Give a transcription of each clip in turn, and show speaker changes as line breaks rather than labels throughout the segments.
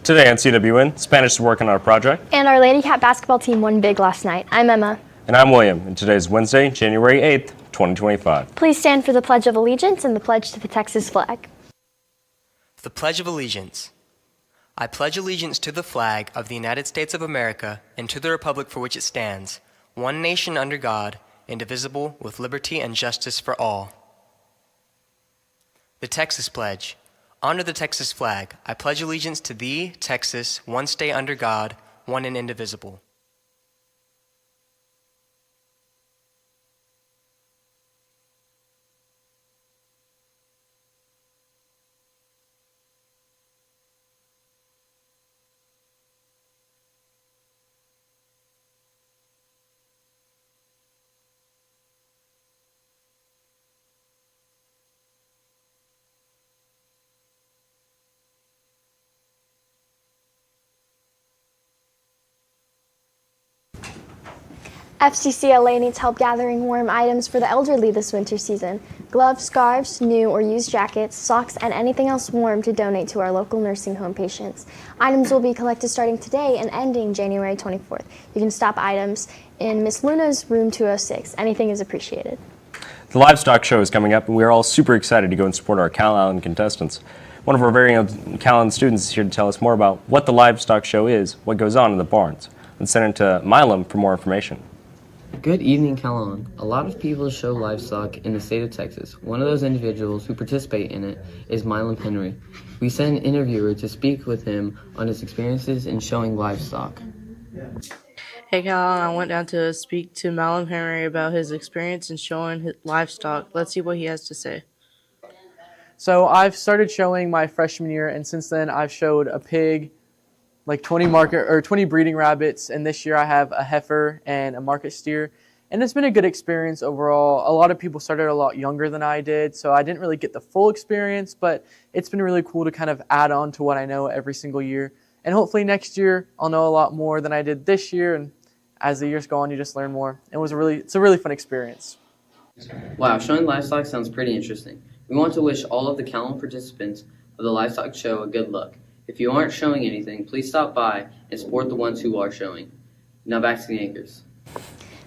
Today on CWN, Spanish is working on a project.
And our Lady Cat basketball team won big last night. I'm Emma.
And I'm William, and today is Wednesday, January 8th, 2025.
Please stand for the Pledge of Allegiance and the pledge to the Texas flag.
The Pledge of Allegiance. I pledge allegiance to the flag of the United States of America and to the republic for which it stands, one nation under God, indivisible, with liberty and justice for all. The Texas Pledge. Under the Texas flag, I pledge allegiance to thee, Texas, one state under God, one and indivisible.
FCCLA needs help gathering warm items for the elderly this winter season. Gloves, scarves, new or used jackets, socks, and anything else warm to donate to our local nursing home patients. Items will be collected starting today and ending January 24th. You can stop items in Miss Luna's room 206. Anything is appreciated.
The livestock show is coming up, and we are all super excited to go and support our Calallen contestants. One of our very own Calallen students is here to tell us more about what the livestock show is, what goes on in the barns. Let's send it to Milam for more information.
Good evening, Calallen. A lot of people show livestock in the state of Texas. One of those individuals who participate in it is Milam Henry. We sent an interviewer to speak with him on his experiences in showing livestock.
Hey, Calallen, I went down to speak to Milam Henry about his experience in showing his livestock. Let's see what he has to say.
So I've started showing my freshman year, and since then I've showed a pig, like 20 breeding rabbits, and this year I have a heifer and a market steer, and it's been a good experience overall. A lot of people started a lot younger than I did, so I didn't really get the full experience, but it's been really cool to kind of add on to what I know every single year, and hopefully next year I'll know a lot more than I did this year, and as the years go on you just learn more. It's a really fun experience.
Wow, showing livestock sounds pretty interesting. We want to wish all of the Calallen participants of the livestock show a good luck. If you aren't showing anything, please stop by and support the ones who are showing. Now back to the anchors.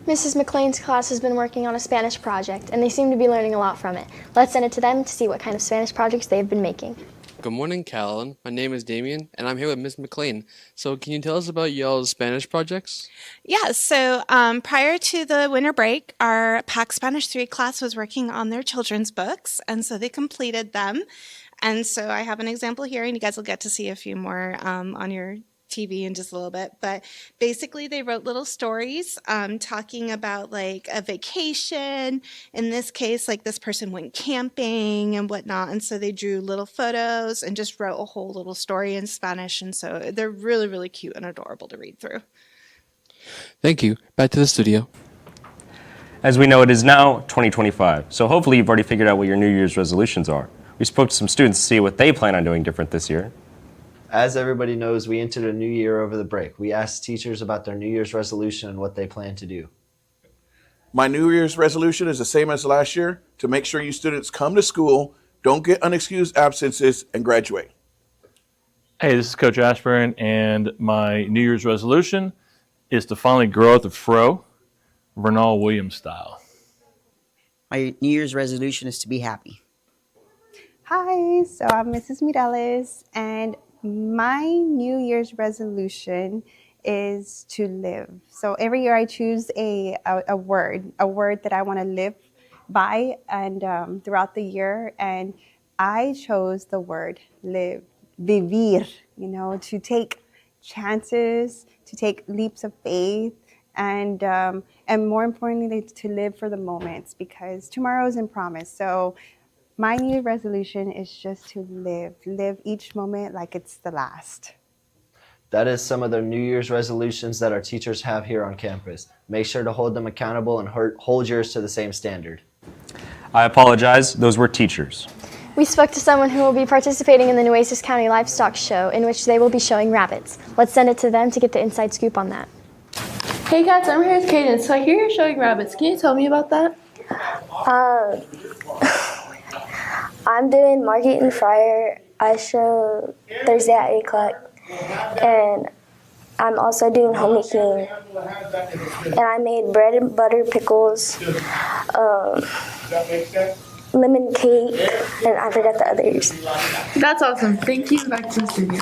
Mrs. McLean's class has been working on a Spanish project, and they seem to be learning a lot from it. Let's send it to them to see what kind of Spanish projects they've been making.
Good morning, Calallen. My name is Damien, and I'm here with Ms. McLean. So can you tell us about y'all's Spanish projects?
Yeah, so prior to the winter break, our PAC Spanish 3 class was working on their children's books, and so they completed them. And so I have an example here, and you guys will get to see a few more on your TV in just a little bit. But basically, they wrote little stories talking about like a vacation. In this case, like this person went camping and whatnot. And so they drew little photos and just wrote a whole little story in Spanish. And so they're really, really cute and adorable to read through.
Thank you. Back to the studio.
As we know, it is now 2025, so hopefully you've already figured out what your New Year's resolutions are. We spoke to some students to see what they plan on doing different this year.
As everybody knows, we entered a new year over the break. We asked teachers about their New Year's resolution and what they plan to do.
My New Year's resolution is the same as last year, to make sure you students come to school, don't get unexcused absences, and graduate.
Hey, this is Coach Ashburn, and my New Year's resolution is to finally grow out the fro, Vernal Williams style.
My New Year's resolution is to be happy.
Hi, so I'm Mrs. Mireles, and my New Year's resolution is to live. So every year I choose a word that I want to live by, and throughout the year, and I chose the word live, vivir, to take chances, to take leaps of faith, and more importantly, to live for the moments, because tomorrow isn't promised. So my New Year's resolution is just to live each moment like it's the last.
That is some of the New Year's resolutions that our teachers have here on campus. Make sure to hold them accountable and hold yours to the same standard.
I apologize, those were teachers.
We spoke to someone who will be participating in the Nueces County Livestock Show, in which they will be showing rabbits. Let's send it to them to get the inside scoop on that.
Hey guys, I'm here with Kaden. So I hear you're showing rabbits. Can you tell me about that?
I'm doing Market and Fryer. I show Thursday at 8 o'clock. And I'm also doing homemaking. And I made bread and butter pickles, lemon cake, and I forgot the others.
That's awesome. Thank you. Back to the studio.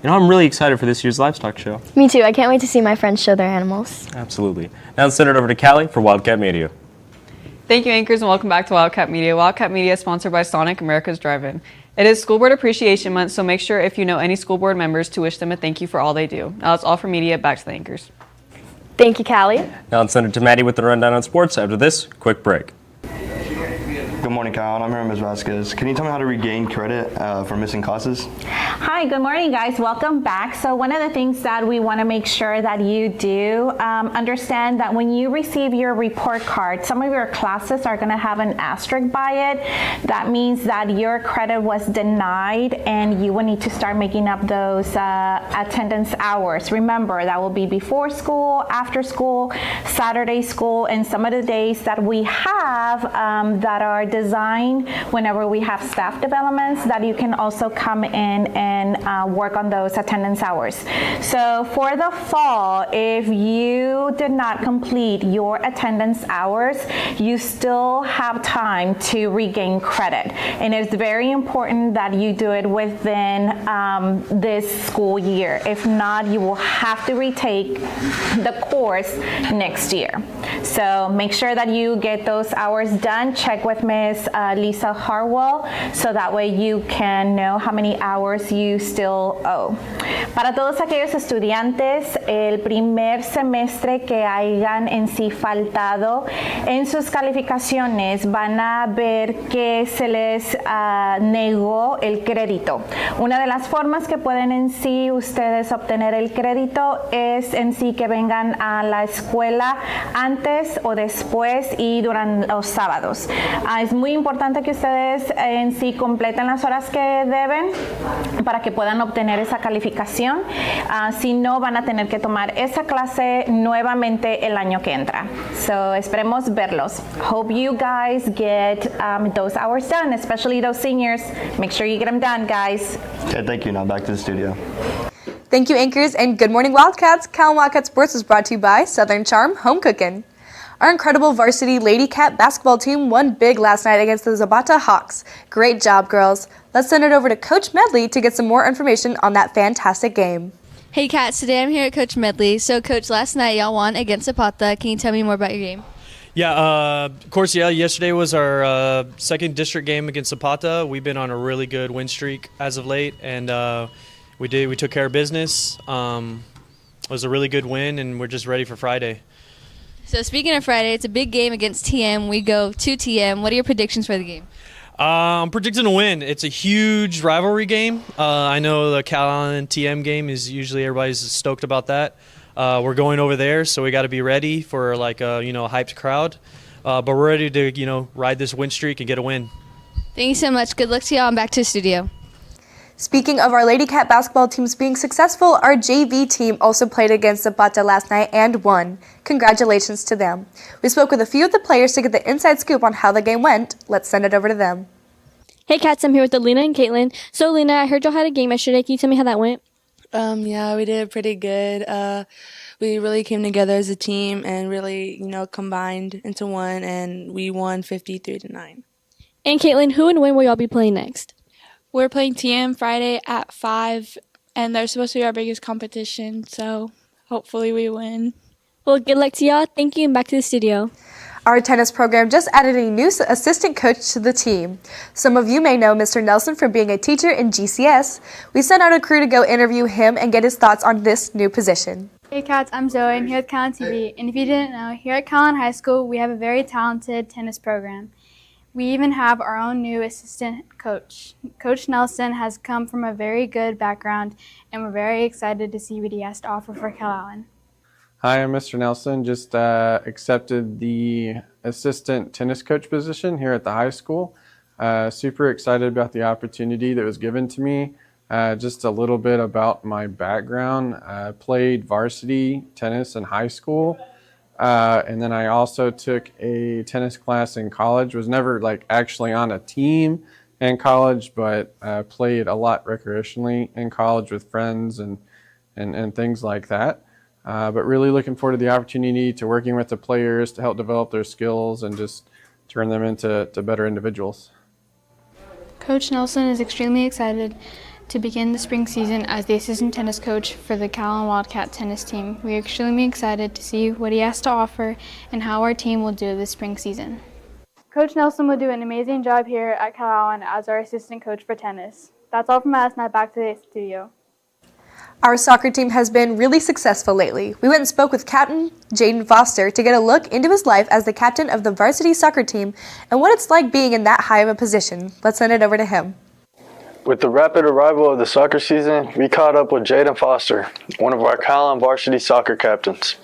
You know, I'm really excited for this year's livestock show.
Me too. I can't wait to see my friends show their animals.
Absolutely. Now let's send it over to Callie for Wildcat Media.
Thank you, anchors, and welcome back to Wildcat Media. Wildcat Media is sponsored by Sonic America's Drive-In. It is School Board Appreciation Month, so make sure if you know any school board members to wish them a thank you for all they do. Now that's all for media. Back to the anchors.
Thank you, Callie.
Now let's send it to Maddie with the rundown on sports after this quick break.
Good morning, Kyle. I'm here, Ms. Vasquez. Can you tell me how to regain credit for missing classes?
Hi, good morning, guys. Welcome back. So one of the things that we want to make sure that you do, understand that when you receive your report card, some of your classes are going to have an asterisk by it. That means that your credit was denied and you will need to start making up those attendance hours. Remember, that will be before school, after school, Saturday school, and some of the days that we have that are designed whenever we have staff developments, that you can also come in and work on those attendance hours. So for the fall, if you did not complete your attendance hours, you still have time to regain credit. And it's very important that you do it within this school year. If not, you will have to retake the course next year. So make sure that you get those hours done. Check with Ms. Lisa Harwell, so that way you can know how many hours you still owe. Para todos aquellos estudiantes, el primer semestre que hayan en sí faltado en sus calificaciones, van a ver que se les negó el crédito. Una de las formas que pueden en sí ustedes obtener el crédito es en sí que vengan a la escuela antes o después y durante los sábados. Es muy importante que ustedes en sí completen las horas que deben para que puedan obtener esa calificación. Si no, van a tener que tomar esa clase nuevamente el año que entra. So, esperemos verlos. Hope you guys get those hours done, especially those seniors. Make sure you get them done, guys.
Okay, thank you. Now back to the studio.
Thank you, anchors, and good morning, Wildcats. Calallen Wildcat Sports is brought to you by Southern Charm Home Cookin'. Our incredible varsity Lady Cat basketball team won big last night against the Zapata Hawks. Great job, girls. Let's send it over to Coach Medley to get some more information on that fantastic game.
Hey, Cats. Today I'm here at Coach Medley. So, Coach, last night y'all won against Zapata. Can you tell me more about your game?
Yeah, of course, yeah. Yesterday was our second district game against Zapata. We've been on a really good win streak as of late, and we took care of business. It was a really good win, and we're just ready for Friday.
So speaking of Friday, it's a big game against TM. We go to TM. What are your predictions for the game?
I'm predicting a win. It's a huge rivalry game. I know the Calallen TM game is usually everybody's stoked about that. We're going over there, so we got to be ready for like a hyped crowd. But we're ready to ride this win streak and get a win.
Thank you so much. Good luck to y'all. I'm back to the studio.
Speaking of our Lady Cat basketball teams being successful, our JV team also played against Zapata last night and won. Congratulations to them. We spoke with a few of the players to get the inside scoop on how the game went. Let's send it over to them.
Hey Cats, I'm here with Alina and Caitlin. So Alina, I heard y'all had a game yesterday. Can you tell me how that went?
Yeah, we did pretty good. We really came together as a team and really, combined into one, and we won 53-9.
And Caitlin, who and when will y'all be playing next?
We're playing TM Friday at 5, and they're supposed to be our biggest competition, so hopefully we win.
Well, good luck to y'all. Thank you, and back to the studio.
Our tennis program just added a new assistant coach to the team. Some of you may know Mr. Nelson from being a teacher in GCS. We sent out a crew to go interview him and get his thoughts on this new position.
Hey Cats, I'm Zoe. I'm here with Calallen TV. And if you didn't know, here at Calallen High School, we have a very talented tennis program. We even have our own new assistant coach. Coach Nelson has come from a very good background, and we're very excited to see what he has to offer for Calallen.
Hi, I'm Mr. Nelson. Just accepted the assistant tennis coach position here at the high school. Super excited about the opportunity that was given to me. Just a little bit about my background. I played varsity tennis in high school. And then I also took a tennis class in college. Was never actually on a team. in college, but played a lot recreationally in college with friends and things like that. But really looking forward to the opportunity to working with the players to help develop their skills and just turn them into better individuals.
Coach Nelson is extremely excited to begin the spring season as the assistant tennis coach for the Calallen Wildcat tennis team. We are extremely excited to see what he has to offer and how our team will do this spring season. Coach Nelson will do an amazing job here at Calallen as our assistant coach for tennis. That's all from us. Now back to the studio.
Our soccer team has been really successful lately. We went and spoke with Captain Jaden Foster to get a look into his life as the captain of the varsity soccer team and what it's like being in that high of a position. Let's send it over to him.
With the rapid arrival of the soccer season, we caught up with Jaden Foster, one of our Calallen varsity soccer captains.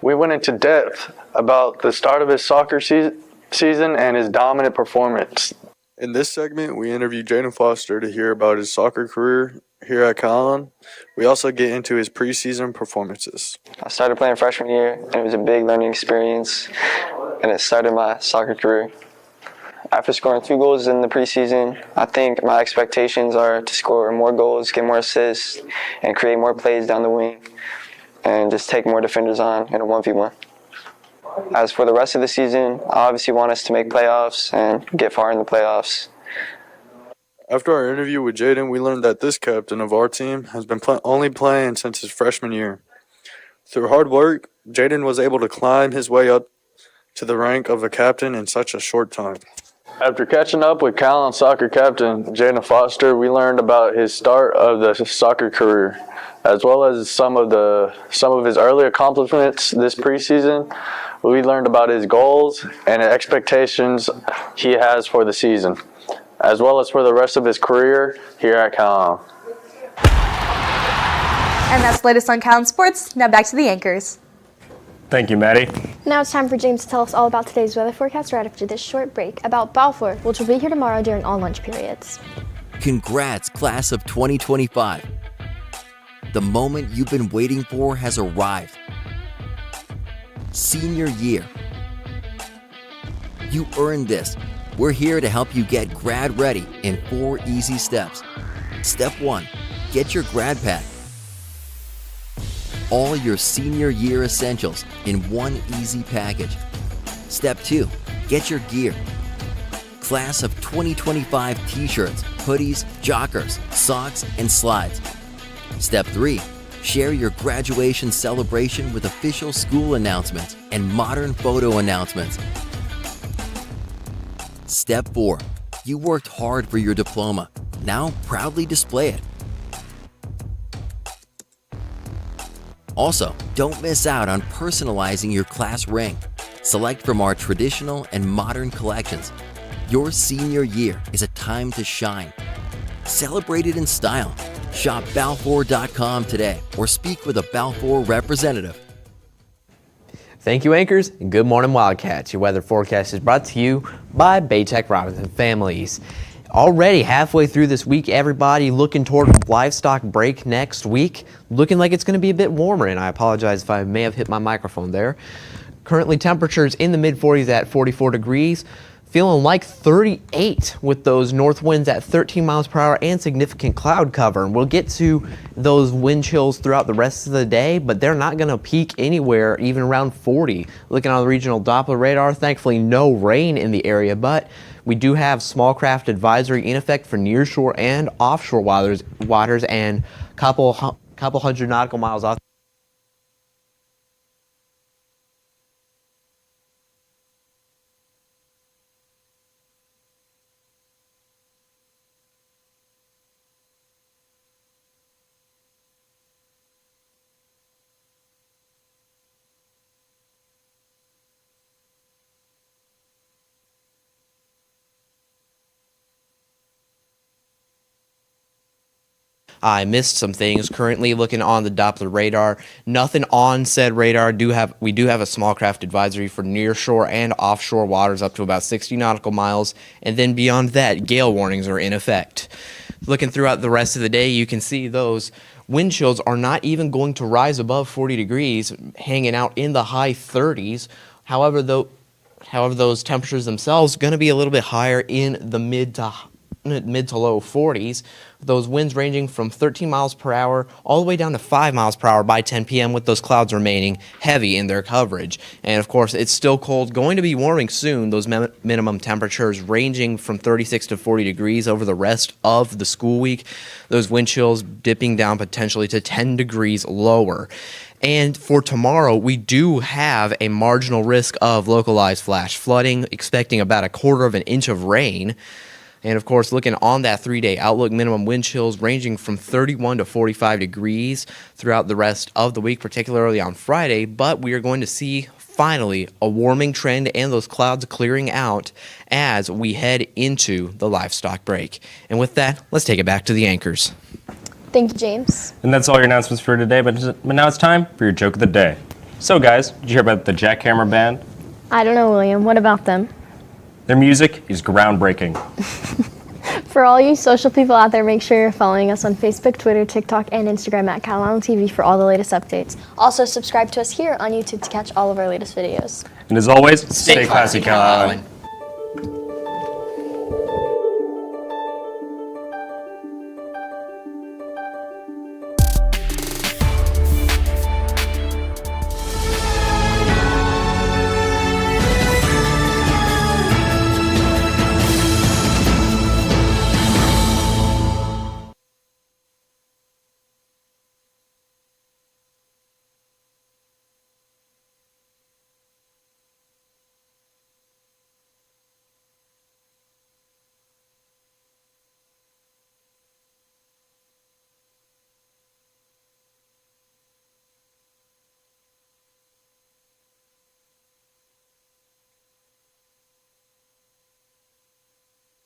We went into depth about the start of his soccer season and his dominant performance.
In this segment, we interview Jaden Foster to hear about his soccer career here at Calallen. We also get into his preseason performances.
I started playing freshman year, and it was a big learning experience, and it started my soccer career. After scoring 2 goals in the preseason, I think my expectations are to score more goals, get more assists, and create more plays down the wing, and just take more defenders on in a 1v1. As for the rest of the season, I obviously want us to make playoffs and get far in the playoffs.
After our interview with Jaden, we learned that this captain of our team has been only playing since his freshman year. Through hard work, Jaden was able to climb his way up to the rank of a captain in such a short time.
After catching up with Calallen soccer captain Jaden Foster, we learned about his start of the soccer career, as well as some of his early accomplishments this preseason. We learned about his goals and the expectations he has for the season, as well as for the rest of his career here at Calallen.
And that's the latest on Calallen Sports. Now back to the anchors.
Thank you, Maddie.
Now it's time for James to tell us all about today's weather forecast right after this short break about Balfour, which will be here tomorrow during all lunch periods.
Congrats, class of 2025. The moment you've been waiting for has arrived. Senior year. You earned this. We're here to help you get grad ready in 4 easy steps. Step 1, get your grad pack. All your senior year essentials in one easy package. Step 2, get your gear. Class of 2025 t-shirts, hoodies, joggers, socks, and slides. Step 3, share your graduation celebration with official school announcements and modern photo announcements. Step 4, you worked hard for your diploma. Now proudly display it. Also, don't miss out on personalizing your class ring. Select from our traditional and modern collections. Your senior year is a time to shine. Celebrate it in style. Shop Balfour.com today or speak with a Balfour representative.
Thank you, anchors, and good morning, Wildcats. Your weather forecast is brought to you by Baytech Robinson Families. Already halfway through this week, everybody looking toward livestock break next week. Looking like it's going to be a bit warmer, and I apologize if I may have hit my microphone there. Currently, temperatures in the mid-40s at 44 degrees. Feeling like 38 with those north winds at 13 miles per hour and significant cloud cover. And we'll get to those wind chills throughout the rest of the day, but they're not going to peak anywhere even around 40. Looking on the regional Doppler radar, thankfully no rain in the area, but we do have small craft advisory in effect for nearshore and offshore waters and couple hundred nautical miles off. I missed some things. Currently looking on the Doppler radar, nothing on said radar. We do have a small craft advisory for nearshore and offshore waters up to about 60 nautical miles, and then beyond that, gale warnings are in effect. Looking throughout the rest of the day, you can see those wind chills are not even going to rise above 40 degrees, hanging out in the high 30s. However, those temperatures themselves going to be a little bit higher in the mid to mid to low 40s. Those winds ranging from 13 miles per hour all the way down to 5 miles per hour by 10 p.m. with those clouds remaining heavy in their coverage. And of course, it's still cold, going to be warming soon. Those minimum temperatures ranging from 36 to 40 degrees over the rest of the school week. Those wind chills dipping down potentially to 10 degrees lower. And for tomorrow, we do have a marginal risk of localized flash flooding, expecting about 1/4 of an inch of rain. And of course, looking on that 3-day outlook, minimum wind chills ranging from 31 to 45 degrees throughout the rest of the week, particularly on Friday. But we are going to see finally a warming trend and those clouds clearing out as we head into the livestock break. And with that, let's take it back to the anchors.
Thank you, James.
And that's all your announcements for today, but now it's time for your joke of the day. So guys, did you hear about the Jackhammer Band?
I don't know, William. What about them?
Their music is groundbreaking.
For all you social people out there, make sure you're following us on Facebook, Twitter, TikTok, and Instagram at Calallen TV for all the latest updates. Also, subscribe to us here on YouTube to catch all of our latest videos.
And as always, stay classy, Calallen.